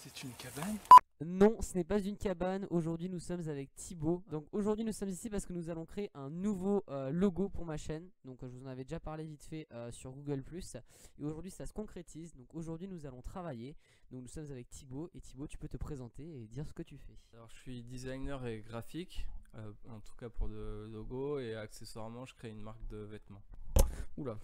C'est une cabane? Non, ce n'est pas une cabane. Aujourd'hui, nous sommes avec Thibaut. Donc aujourd'hui, nous sommes ici parce que nous allons créer un nouveau logo pour ma chaîne. Donc je vous en avais déjà parlé vite fait sur Google+. Et aujourd'hui, ça se concrétise. Donc aujourd'hui, nous allons travailler. Donc nous sommes avec Thibaut. Et Thibaut, tu peux te présenter et dire ce que tu fais. Alors je suis designer et graphique, en tout cas pour le logo, et accessoirement je crée une marque de vêtements. Oula.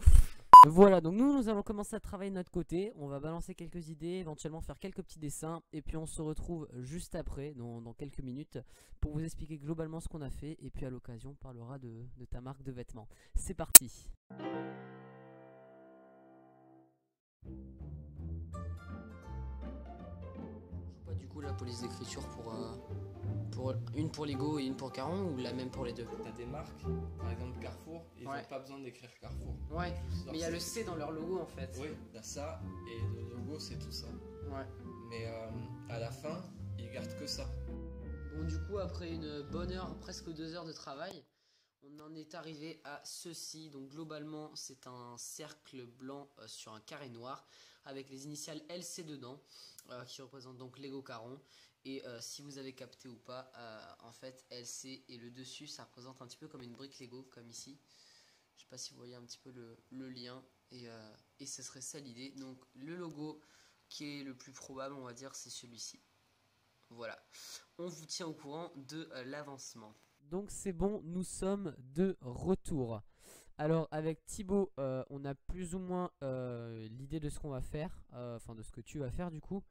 Voilà, donc nous allons commencer à travailler de notre côté. On va balancer quelques idées, éventuellement faire quelques petits dessins. Et puis on se retrouve juste après, dans quelques minutes, pour vous expliquer globalement ce qu'on a fait. Et puis à l'occasion, on parlera de ta marque de vêtements. C'est parti. Pas du coup la police d'écriture pour une pour Lego et une pour Caron, ou la même pour les deux? T'as des marques, par exemple Carrefour, ils Ouais. n'ont pas besoin d'écrire Carrefour. Ouais, Juste leur mais il y a le C dans leur logo en fait. Oui, t'as ça, et le logo c'est tout ça. Ouais. Mais à la fin, ils gardent que ça. Bon, du coup, après une bonne heure, presque 2 heures de travail, on en est arrivé à ceci. Donc globalement, c'est un cercle blanc sur un carré noir avec les initiales LC dedans, qui représentent donc Lego Caron. Et si vous avez capté ou pas, en fait LC et le dessus, ça représente un petit peu comme une brique Lego, comme ici. Je sais pas si vous voyez un petit peu le lien, et ce serait ça l'idée. Donc le logo qui est le plus probable, on va dire, c'est celui-ci. Voilà, on vous tient au courant de l'avancement. Donc c'est bon, nous sommes de retour. Alors avec Thibaut, on a plus ou moins l'idée de ce qu'on va faire, enfin de ce que tu vas faire du coup.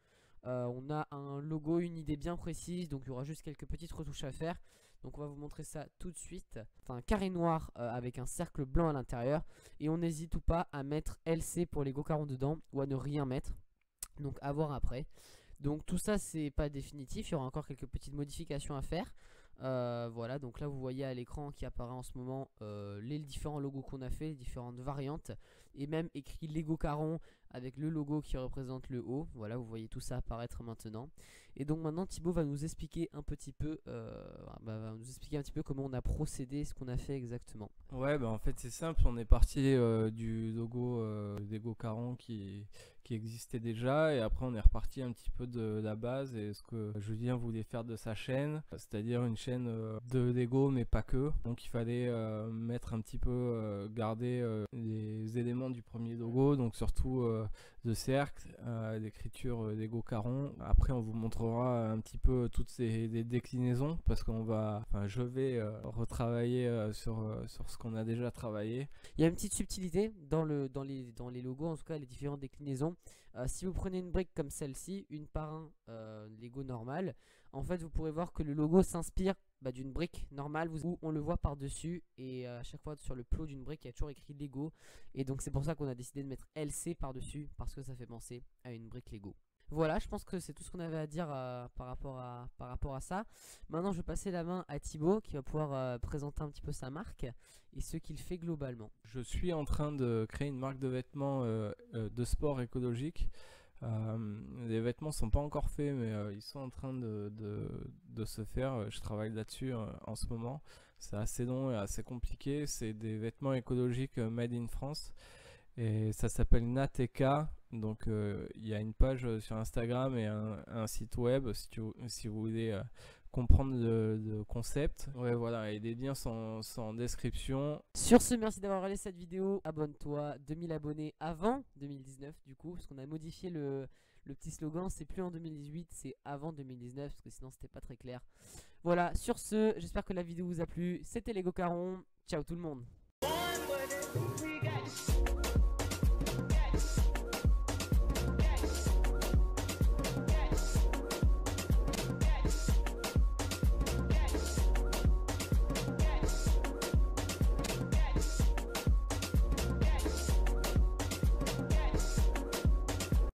On a un logo, une idée bien précise, donc il y aura juste quelques petites retouches à faire. Donc on va vous montrer ça tout de suite. C'est un carré noir avec un cercle blanc à l'intérieur. Et on n'hésite pas à mettre LC pour les Lego Caron dedans, ou à ne rien mettre. Donc à voir après. Donc tout ça c'est pas définitif, il y aura encore quelques petites modifications à faire. Voilà, donc là vous voyez à l'écran qui apparaît en ce moment les différents logos qu'on a fait, les différentes variantes. Et même écrit Lego Caron avec le logo qui représente le haut. Voilà, vous voyez tout ça apparaître maintenant. Et donc maintenant Thibaut va nous expliquer un petit peu comment on a procédé, ce qu'on a fait exactement. Ouais, bah en fait c'est simple, on est parti du logo Lego Caron qui existait déjà, et après on est reparti un petit peu de la base et ce que Julien voulait faire de sa chaîne, c'est-à-dire une chaîne de Lego mais pas que. Donc il fallait mettre un petit peu, garder les éléments du premier logo, donc surtout le cercle, l'écriture Lego Caron. Après on vous montrera un petit peu toutes ces déclinaisons parce je vais retravailler sur ce qu'on a déjà travaillé. Il y a une petite subtilité dans les logos, en tout cas les différentes déclinaisons. Si vous prenez une brique comme celle-ci, une par un Lego normal, en fait vous pourrez voir que le logo s'inspire d'une brique normale où on le voit par dessus, et à chaque fois sur le plot d'une brique il y a toujours écrit Lego, et donc c'est pour ça qu'on a décidé de mettre LC par dessus, parce que ça fait penser à une brique Lego. Voilà, je pense que c'est tout ce qu'on avait à dire par rapport à ça. Maintenant, je vais passer la main à Thibaut qui va pouvoir présenter un petit peu sa marque et ce qu'il fait globalement. Je suis en train de créer une marque de vêtements de sport écologique. Les vêtements sont pas encore faits, mais ils sont en train de se faire. Je travaille là-dessus en ce moment. C'est assez long et assez compliqué. C'est des vêtements écologiques made in France. Et ça s'appelle Nateka. Donc il y a une page sur Instagram et un site web si vous voulez comprendre le concept. Ouais, voilà, et les liens sont en description. Sur ce, merci d'avoir regardé cette vidéo. Abonne-toi, 2000 abonnés avant 2019 du coup, parce qu'on a modifié le petit slogan. C'est plus en 2018, c'est avant 2019, parce que sinon c'était pas très clair. Voilà, sur ce, j'espère que la vidéo vous a plu. C'était Lego Caron. Ciao tout le monde.